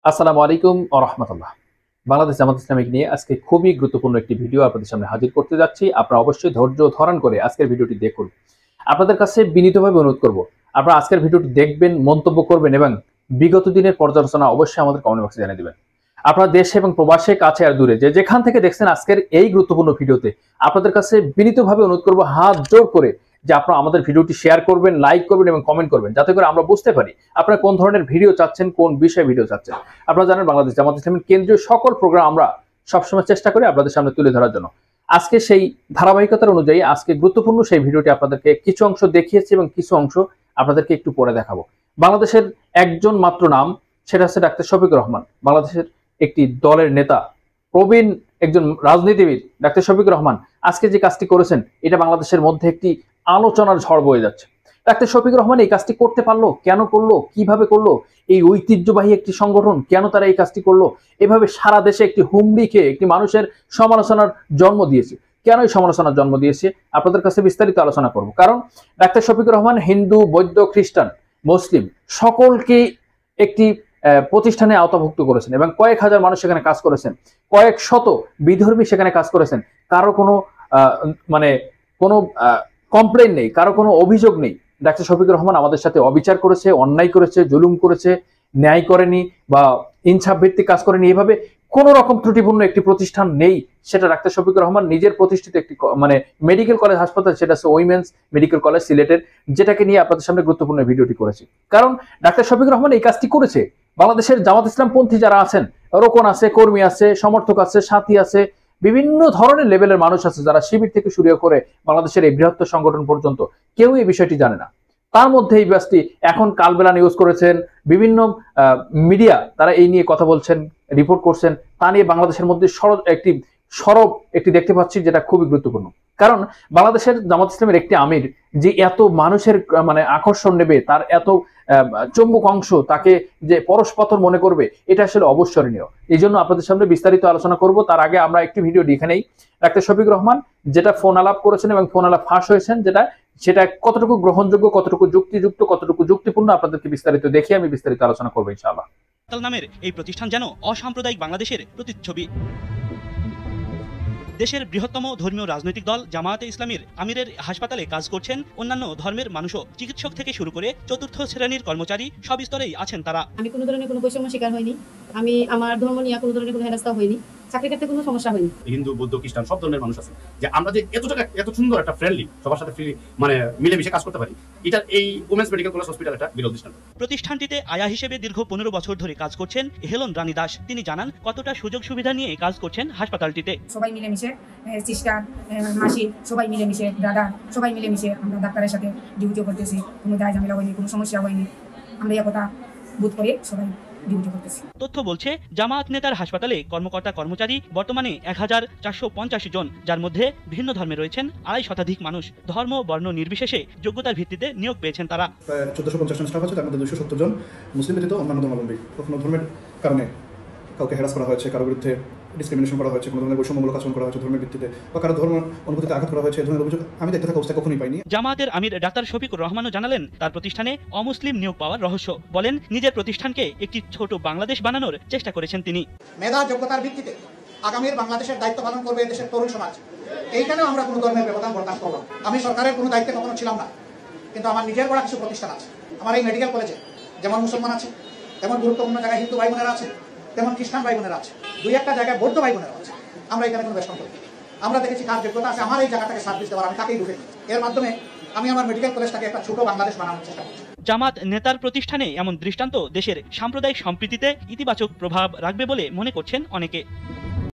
আসসালামু আলাইকুম ওয়া রাহমাতুল্লাহ। বাংলাদেশ জামাত ইসলামী নিয়ে আজকে খুবই গুরুত্বপূর্ণ একটি ভিডিও আপনাদের সামনে হাজির করতে যাচ্ছি। আপনারা অবশ্যই ধৈর্য ধারণ করে আজকের ভিডিওটি দেখুন। আপনাদের কাছে বিনীতভাবে অনুরোধ করব, আপনারা আজকের ভিডিওটি দেখবেন, মন্তব্য করবেন এবং বিগত দিনের পর্যালোচনা অবশ্যই আমাদের কমেন্ট বক্সে জানিয়ে দিবেন। আপনারা দেশে এবং প্রবাসে, কাছে আর দূরে যেখান থেকে দেখছেন আজকের এই গুরুত্বপূর্ণ ভিডিওতে, আপনাদের কাছে বিনীতভাবে অনুরোধ করব হাত জোড় করে যে আপনারা আমাদের ভিডিওটি শেয়ার করবেন, লাইক করবেন এবং কমেন্ট করবেন, যাতে করে আমরা বুঝতে পারি আপনারা কোন ধরনের ভিডিও চাচ্ছেন, কোন বিষয়ে ভিডিও চাচ্ছেন। আপনারা জানেন বাংলাদেশ জামাত ইসলামীর কেন্দ্রীয় সকল প্রোগ্রাম আমরা সবসময় চেষ্টা করি আপনাদের সামনে তুলে ধরার জন্য। আজকে সেই ধারাবাহিকতার অনুযায়ী আজকে গুরুত্বপূর্ণ সেই ভিডিওটি আপনাদেরকে কিছু অংশ দেখিয়েছি এবং কিছু অংশ আপনাদেরকে একটু পরে দেখাবো। বাংলাদেশের একজন মাত্র নাম, সেটা হচ্ছে ডাক্তার শফিকুর রহমান। বাংলাদেশের একটি দলের নেতা, প্রবীণ একজন রাজনীতিবিদ ডাক্তার শফিকুর রহমান আজকে যে কাজটি করেছেন, এটা বাংলাদেশের মধ্যে একটি আলোচনার ঝড় বয়ে যাচ্ছে। ডাক্তার শফিকুর রহমান এই কাজটি করতে পারলো, কেন করলো, কিভাবে করলো? এই ঐতিহ্যবাহী একটি সংগঠন কেন তারা এই কাজটি করলো? এভাবে সারা দেশে একটি হুমড়ি খেয়ে একটি মানুষের সমালোচনার জন্ম দিয়েছে। কেন এই সমালোচনার জন্ম দিয়েছে আপনাদের কাছে বিস্তারিত আলোচনা করব। কারণ ডাক্তার শফিকুর রহমান হিন্দু, বৌদ্ধ, খ্রিস্টান, মুসলিম সকলকে একটি প্রতিষ্ঠানে আওতাভুক্ত করেছেন এবং কয়েক হাজার মানুষ সেখানে কাজ করেছেন, কয়েক শত বিধর্মী সেখানে কাজ করেছেন। কারো কোনো মানে কোনো কমপ্লেন নেই, কারো কোনো অভিযোগ নেই। ডাক্তার শফিকুর রহমান আমাদের সাথে অবিচার করেছে, অন্যায় করেছে, জুলুম করেছে, ন্যায় করেনি বা ইনসাফ ভিত্তিক কাজ করেনি, এভাবে কোন রকম ত্রুটিপূর্ণ একটি প্রতিষ্ঠান নেই। সেটা ডাক্তার শফিকুর রহমান নিজের প্রতিষ্ঠিত একটি মেডিকেল কলেজ হাসপাতাল, সেটা হচ্ছে উইমেন্স মেডিকেল কলেজ সিলেটের, যেটাকে নিয়ে আপনাদের সামনে গুরুত্বপূর্ণ ভিডিওটি করেছি। কারণ ডাক্তার শফিকুর রহমান এই কাজটি করেছে। বাংলাদেশের জামাত ইসলাম পন্থী যারা আছেন, রোকন আছে, কর্মী আছে, সমর্থক আছে, সাথী আছে, বিভিন্ন ধরনের লেভেলের মানুষ আছে যারা শিবির থেকে শুরু করে বাংলাদেশের এই বৃহত্তর সংগঠন পর্যন্ত কেউ এই বিষয়টি জানে না। তার মধ্যে এই ব্যাসটি এখন কালবেলা নিউজ করেছেন, বিভিন্ন মিডিয়া তারা এই নিয়ে কথা বলছেন, রিপোর্ট করছেন। তা নিয়ে বাংলাদেশের মধ্যে সরব একটি দেখতে পাচ্ছি, যেটা খুবই গুরুত্বপূর্ণ। কারণ বাংলাদেশের জামাত ইসলামের একটি আমির যে এত মানুষের আকর্ষণ নেবে, তার এত চুম্বক অংশ তাকে যে পরশপাথর মনে করবে, এটা আসলে অবসরণীয়। এই জন্য আপনাদের সামনে বিস্তারিত আলোচনা করব। তার আগে আমরা একটি ভিডিও দেখে নেই। ডাক্তার শফিকুর রহমান যেটা ফোন আলাপ করেছেন এবং ফোন আলাপ ফাঁস হয়েছেন, সেটা কতটুকু গ্রহণযোগ্য, কতটুকু যুক্তিযুক্ত, কতটুকু যুক্তিপূর্ণ আপনাদেরকে বিস্তারিত দেখে আমি বিস্তারিত আলোচনা করবো ইনশাআল্লাহ। নামের এই প্রতিষ্ঠান যেন অসাম্প্রদায়িক বাংলাদেশের প্রতিচ্ছবি। দেশের বৃহত্তম ধর্মীয় রাজনৈতিক দল জামায়াতে ইসলামীর আমিরের হাসপাতালে কাজ করছেন অন্যান্য ধর্মের মানুষও। চিকিৎসক থেকে শুরু করে চতুর্থ শ্রেণীর কর্মচারী সব স্তরেই আছেন তারা। আমি কোনো ধরনের কোনো বৈষম্য শিকার হয়নি, আমি আমার ধর্ম নিয়ে কোনো ধরনের কোনো হেনস্থা হয়নি, চাকরির ক্ষেত্রে কোনো সমস্যা হয়নি। হিন্দু, বৌদ্ধ, খ্রিস্টান সব ধরনের মানুষ আছে, যে আমরা যে এত সুন্দর একটা ফ্রেন্ডলি সবার সাথে মিলেমিশে কাজ করতে পারি, এটা এই উমেন্স মেডিকেল কলেজ হসপিটাল একটা বিরল দৃষ্টান্ত। প্রতিষ্ঠানটিতে আয়া হিসেবে দীর্ঘ 15 বছর ধরে কাজ করছেন হেলেন রানী দাস। তিনি জানান কতটা সুযোগ সুবিধা নিয়ে কাজ করছেন হাসপাতালটিতে। সবাই মিলেমিশে, সিস্টার, মাসি, সবাই মিলেমিশে, ব্রাদার, সবাই মিলেমিশে আমরা ডাক্তারের সাথে ডিউটি করতেছি। কোনো দায় ঝামেলা হয়নি, কোনো সমস্যা হয়নি। আমরা একথা বোধ করে সবাই ডিউটি করতেছি। তথ্য বলছে জামায়াত নেতার হাসপাতালে কর্মকর্তা কর্মচারী বর্তমানে 1450 জন, যার মধ্যে ভিন্ন ধর্মে রয়েছেন 250 শতাধিক মানুষ। ধর্ম বর্ণ নির্বিশেষে যোগ্যতার ভিত্তিতে নিয়োগ পেয়েছেন তারা। প্রায় 1450 জন স্টাফ আছে, তার মধ্যে 270 জন মুসলিম ব্যতীত অন্যান্য ধর্মাবলম্বী। কোনো ধর্মের কারণে কাউকে হ্যারাস করা হয়েছে, কারোর বিরুদ্ধে ডিসক্রিমিনেশন করা হয়েছে, কোনো ধরনের বৈষম্যমূলক আচরণ করা হয়েছে ধর্মের ভিত্তিতে, বা কারো ধর্ম অনুভূতিতে আঘাত করা হয়েছে, ধরনের অভিযোগ আমি দেখতে থাকা অবস্থায় কখনোই পাইনি। জামায়াতের আমির ডাক্তার শফিকুর রহমানও জানালেন তার প্রতিষ্ঠানে অমুসলিম নিয়োগ পাওয়ার রহস্য। বলেন নিজের প্রতিষ্ঠানকে একটি ছোট বাংলাদেশ বানানোর চেষ্টা করেছেন তিনি। মেধা যোগ্যতার ভিত্তিতে আগামীর বাংলাদেশের দায়িত্ব পালন করবে দেশের তরুণ সমাজ। এইখানেও আমরা কোনো ধর্মের ব্যবধান বরদাস্ত করব। আমি সরকারের কোনো দায়িত্বে কখনো ছিলাম না, কিন্তু আমার নিজের করা কিছু প্রতিষ্ঠান আছে। আমার এই মেডিকেল কলেজে যেমন মুসলমান আছে, তেমন গুরুত্বপূর্ণ জায়গায় হিন্দু ভাই বোনেরা আছে, তেমন খ্রিস্টান ভাই বোনেরা আছে, 2-1টা জায়গায় বৌদ্ধ ভাই বোনেরা আছে। আমরা এখানে কোনো বেশন করি, আমরা দেখেছি কার যোগ্যতা আছে, আমার এই জায়গাটাকে সার্ভিস দেওয়ার, আমি তাকেই ঢুকে। এর মাধ্যমে আমি আমার মেডিকেল কলেজটাকে একটা ছোট বাংলাদেশ বানানোর চেষ্টা করছি। জামাত নেতার প্রতিষ্ঠানে এমন দৃষ্টান্ত দেশের সাম্প্রদায়িক সম্প্রীতিতে ইতিবাচক প্রভাব রাখবে বলে মনে করছেন অনেকে।